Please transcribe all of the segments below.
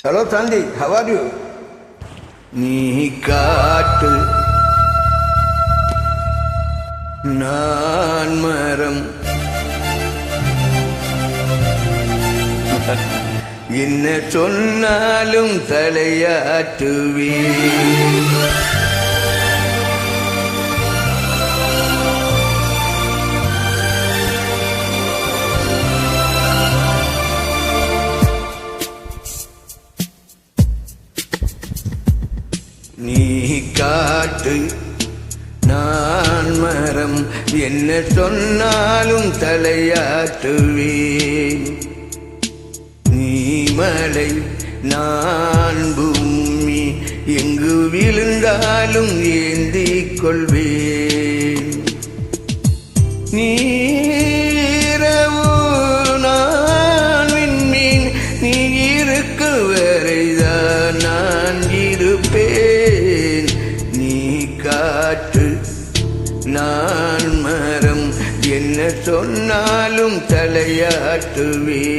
Hello Tandy, how are you? நீ காட்டு நான் மரம் என்ன சொன்னாலும் தலையாட்டுவேன். நீ காட்டு நான் மரம் என்ன சொன்னாலும் தலையாட்டுவேன். நீ மலை நான் பூமி எங்கு விழுந்தாலும் ஏந்திக் கொள்வேன். நீரவு நான் விண்மீன் நீ இருக்கு வரைதான் நான் இருப்பேன். நீ காட்டு நான் மரம் என்ன சொன்னாலும் தலையாட்டுவேன்.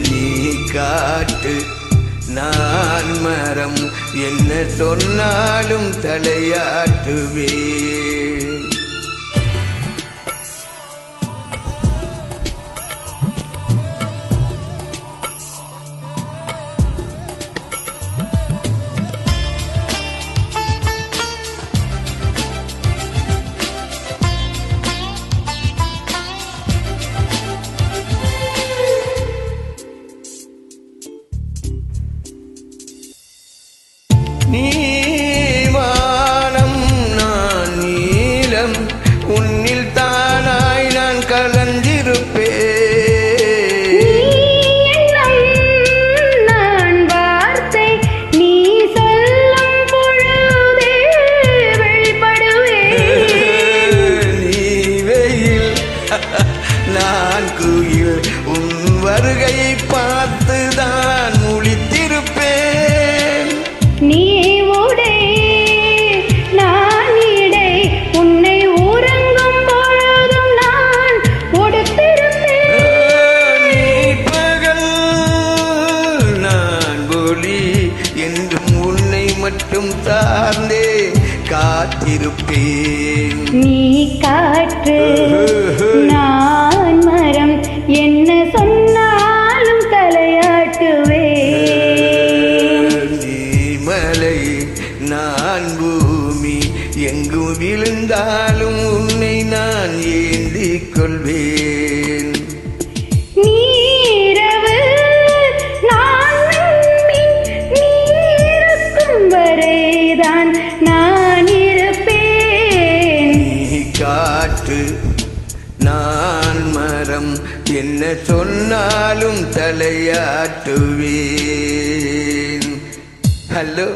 நீ காட்டு நான் மரம் என்ன சொன்னாலும் தலையாட்டுவேன். நீ வானம் நான் நீலம் உன்னில் தானாய் நான் கலந்திருப்பேன். நான் வார்த்தை நீ சொல்லும் பொழுதே வெளிப்படுவேன். நீ வெயில் நான் குயில் உன் வருகையை பார்த்துதான் முழித்திருப்பேன். நீ உடை நான் இடை உன்னை உறங்கும் பொழுதும் நான் உடுத்திருப்பேன். நீ பகல் நான் ஒளி என்றும் உன்னை மட்டும் சார்ந்தே காத்திருப்பேன். நீ காற்று நான் மரம் என்ன சொன்னாலும் தலையாட்டுவேன். மலை நான் பூமி எங்கும் விழுந்தாலும் உன்னை நான் ஏந்திக் கொள்வேன். நீரவு நான் விண்மீன் நீ இருக்கும் வரைதான் நான் இருப்பேன். நீ காட்டு நான் மரம் என்ன சொன்னாலும் தலையாட்டுவேன். ஹலோ.